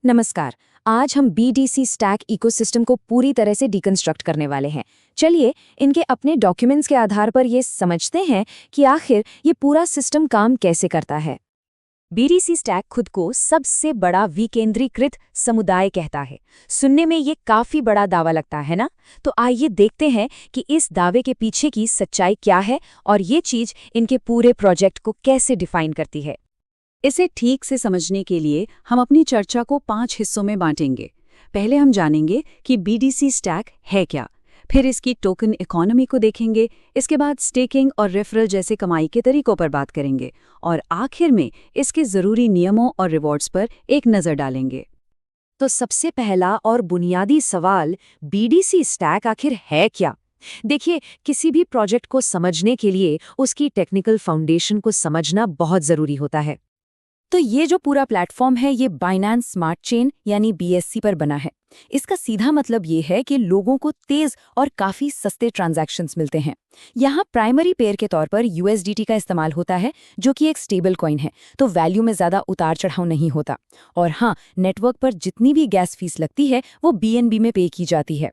नमस्कार। आज हम BDC स्टैक इकोसिस्टम को पूरी तरह से डिकंस्ट्रक्ट करने वाले हैं। चलिए इनके अपने डॉक्यूमेंट्स के आधार पर ये समझते हैं कि आखिर ये पूरा सिस्टम काम कैसे करता है। BDC स्टैक खुद को सबसे बड़ा विकेंद्रीकृत समुदाय कहता है। सुनने में ये काफी बड़ा दावा लगता है ना? तो आइए देखते हैं कि इस दावे के पीछे की सच्चाई क्या है और ये चीज इनके पूरे प्रोजेक्ट को कैसे डिफाइन करती है। इसे ठीक से समझने के लिए हम अपनी चर्चा को 5 हिस्सों में बांटेंगे। पहले हम जानेंगे कि BDC स्टैक है क्या, फिर इसकी टोकन इकोनॉमी को देखेंगे, इसके बाद स्टेकिंग और रेफरल जैसे कमाई के तरीकों पर बात करेंगे और आखिर में इसके ज़रूरी नियमों और रिवॉर्ड्स पर एक नज़र डालेंगे। तो सबसे पहला और बुनियादी सवाल, BDC स्टैक आखिर है क्या? देखिए, किसी भी प्रोजेक्ट को समझने के लिए उसकी टेक्निकल फाउंडेशन को समझना बहुत ज़रूरी होता है। तो ये जो पूरा प्लेटफॉर्म है ये बाइनेंस स्मार्ट चेन यानी BSC पर बना है। इसका सीधा मतलब ये है कि लोगों को तेज और काफी सस्ते ट्रांजैक्शंस मिलते हैं। यहाँ प्राइमरी पेयर के तौर पर USDT का इस्तेमाल होता है, जो कि एक स्टेबल कॉइन है, तो वैल्यू में ज्यादा उतार चढ़ाव नहीं होता। और हाँ, नेटवर्क पर जितनी भी गैस फीस लगती है वो BNB में पे की जाती है।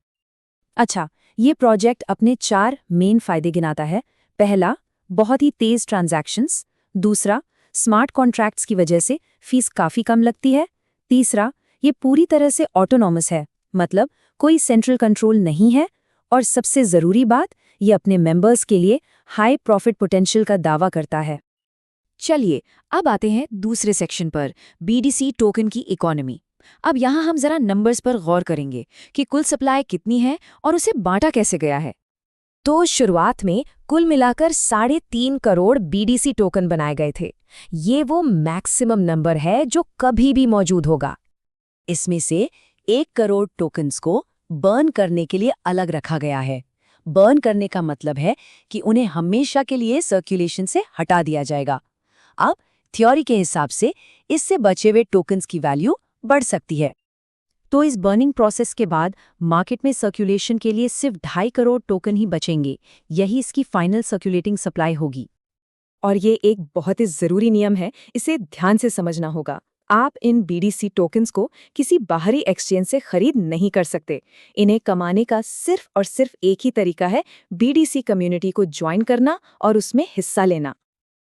अच्छा, ये प्रोजेक्ट अपने 4 मेन फायदे गिनाता है। पहला, बहुत ही तेज ट्रांजैक्शंस। दूसरा, स्मार्ट कॉन्ट्रैक्ट्स की वजह से फीस काफ़ी कम लगती है। तीसरा, ये पूरी तरह से ऑटोनॉमस है, मतलब कोई सेंट्रल कंट्रोल नहीं है। और सबसे ज़रूरी बात, ये अपने मेंबर्स के लिए हाई प्रॉफिट पोटेंशियल का दावा करता है। चलिए, अब आते हैं दूसरे सेक्शन पर, BDC टोकन की इकोनॉमी। अब यहाँ हम ज़रा नंबर्स पर गौर करेंगे कि कुल सप्लाई कितनी है और उसे बांटा कैसे गया है। तो शुरुआत में कुल मिलाकर 3.5 करोड़ BDC टोकन बनाए गए थे। ये वो मैक्सिमम नंबर है जो कभी भी मौजूद होगा। इसमें से 1 करोड़ टोकन्स को बर्न करने के लिए अलग रखा गया है। बर्न करने का मतलब है कि उन्हें हमेशा के लिए सर्कुलेशन से हटा दिया जाएगा। अब थ्योरी के हिसाब से इससे बचे हुए टोकन्स की वैल्यू बढ़ सकती है। तो इस बर्निंग प्रोसेस के बाद मार्केट में सर्कुलेशन के लिए सिर्फ 2.5 करोड़ टोकन ही बचेंगे। यही इसकी फाइनल सर्कुलेटिंग सप्लाई होगी। और ये एक बहुत ही ज़रूरी नियम है, इसे ध्यान से समझना होगा। आप इन BDC टोकन्स को किसी बाहरी एक्सचेंज से खरीद नहीं कर सकते। इन्हें कमाने का सिर्फ और सिर्फ एक ही तरीका है, BDC कम्युनिटी को ज्वाइन करना और उसमें हिस्सा लेना।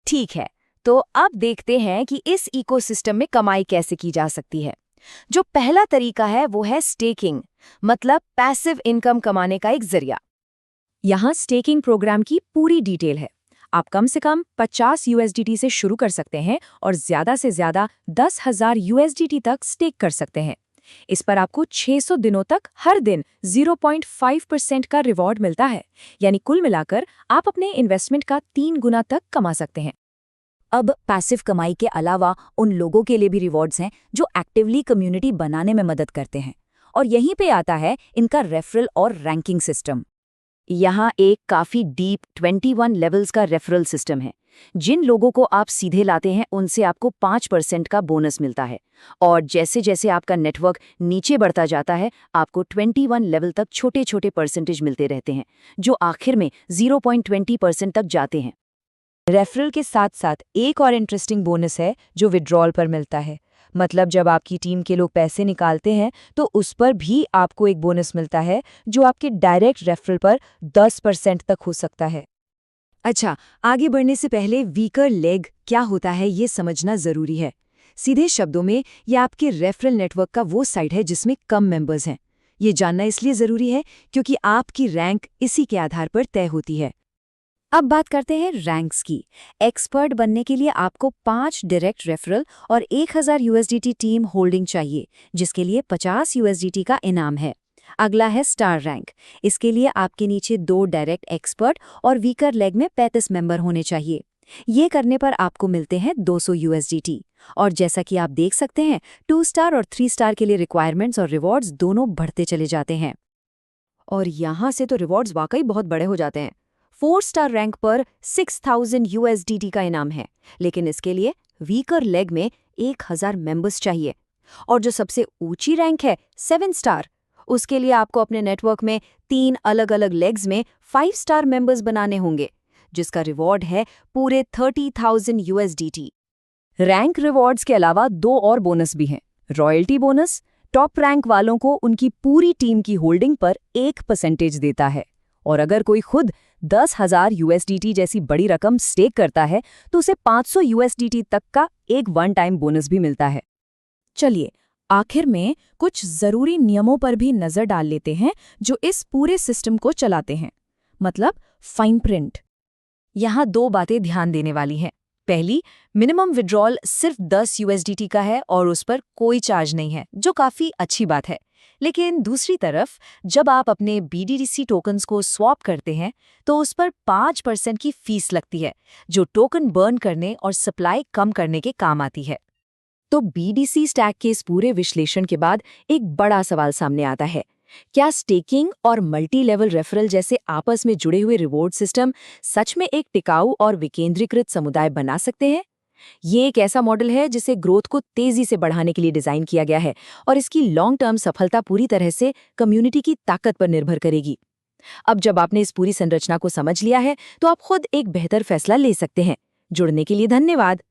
ठीक है, तो अब देखते हैं कि इस इकोसिस्टम में कमाई कैसे की जा सकती है। जो पहला तरीका है वो है स्टेकिंग, मतलब पैसिव इनकम कमाने का एक जरिया। यहाँ स्टेकिंग प्रोग्राम की पूरी डिटेल है। आप कम से कम 50 USDT से शुरू कर सकते हैं और ज्यादा से ज्यादा 10,000 USDT तक स्टेक कर सकते हैं। इस पर आपको 600 दिनों तक हर दिन 0.5% का रिवॉर्ड मिलता है, यानी कुल मिलाकर आप अपने इन्वेस्टमेंट का 3 गुना तक कमा सकते हैं। अब पैसिव कमाई के अलावा उन लोगों के लिए भी रिवॉर्ड्स हैं जो एक्टिवली कम्युनिटी बनाने में मदद करते हैं, और यहीं पे आता है इनका रेफरल और रैंकिंग सिस्टम। यहाँ एक काफ़ी डीप 21 लेवल्स का रेफरल सिस्टम है। जिन लोगों को आप सीधे लाते हैं उनसे आपको 5% का बोनस मिलता है, और जैसे जैसे आपका नेटवर्क नीचे बढ़ता जाता है आपको 21 लेवल तक छोटे छोटे परसेंटेज मिलते रहते हैं, जो आखिर में 0.20% तक जाते हैं। रेफरल के साथ साथ एक और इंटरेस्टिंग बोनस है जो विड्रॉल पर मिलता है। मतलब जब आपकी टीम के लोग पैसे निकालते हैं तो उस पर भी आपको एक बोनस मिलता है, जो आपके डायरेक्ट रेफरल पर 10% तक हो सकता है। अच्छा, आगे बढ़ने से पहले वीकर लेग क्या होता है ये समझना जरूरी है। सीधे शब्दों में ये आपके रेफरल नेटवर्क का वो साइड है जिसमें कम मेंबर्स हैं। ये जानना इसलिए जरूरी है क्योंकि आपकी रैंक इसी के आधार पर तय होती है। अब बात करते हैं रैंक्स की। एक्सपर्ट बनने के लिए आपको 5 डायरेक्ट रेफरल और 1000 USDT टीम होल्डिंग चाहिए, जिसके लिए 50 USDT का इनाम है। अगला है स्टार रैंक। इसके लिए आपके नीचे 2 डायरेक्ट एक्सपर्ट और वीकर लेग में 35 मेंबर होने चाहिए। ये करने पर आपको मिलते हैं 200 USDT। और जैसा कि आप देख सकते हैं, 2 स्टार और 3 स्टार के लिए रिक्वायरमेंट्स और रिवॉर्ड्स दोनों बढ़ते चले जाते हैं। और यहाँ से तो रिवॉर्ड्स वाकई बहुत बड़े हो जाते हैं। 4 स्टार रैंक पर 6000 USDT का इनाम है, लेकिन इसके लिए वीकर लेग में 1000 मेंबर्स चाहिए। और जो सबसे ऊंची रैंक है 7 स्टार, उसके लिए आपको अपने नेटवर्क में 3 अलग अलग लेग्स में 5 स्टार मेंबर्स बनाने होंगे, जिसका रिवॉर्ड है पूरे 30,000 USDT। रैंक रिवॉर्ड्स के अलावा 2 और बोनस भी हैं। रॉयल्टी बोनस टॉप रैंक वालों को उनकी पूरी टीम की होल्डिंग पर 1% देता है, और अगर कोई खुद 10,000 USDT जैसी बड़ी रकम स्टेक करता है तो उसे 500 USDT तक का एक वन टाइम बोनस भी मिलता है। चलिए, आखिर में कुछ जरूरी नियमों पर भी नजर डाल लेते हैं जो इस पूरे सिस्टम को चलाते हैं, मतलब फाइन प्रिंट। यहाँ 2 बातें ध्यान देने वाली हैं। पहली, मिनिमम विड्रॉल सिर्फ 10 USDT का है और उस पर कोई चार्ज नहीं है, जो काफ़ी अच्छी बात है। लेकिन दूसरी तरफ, जब आप अपने BDC टोकन्स को स्वैप करते हैं तो उस पर 5% की फीस लगती है, जो टोकन बर्न करने और सप्लाई कम करने के काम आती है। तो BDC स्टैक के इस पूरे विश्लेषण के बाद एक बड़ा सवाल सामने आता है, क्या स्टेकिंग और मल्टी लेवल रेफरल जैसे आपस में जुड़े हुए रिवॉर्ड सिस्टम सच में एक टिकाऊ और विकेंद्रीकृत समुदाय बना सकते हैं? ये एक ऐसा मॉडल है जिसे ग्रोथ को तेजी से बढ़ाने के लिए डिजाइन किया गया है, और इसकी लॉन्ग टर्म सफलता पूरी तरह से कम्युनिटी की ताकत पर निर्भर करेगी। अब जब आपने इस पूरी संरचना को समझ लिया है तो आप खुद एक बेहतर फैसला ले सकते हैं। जुड़ने के लिए धन्यवाद।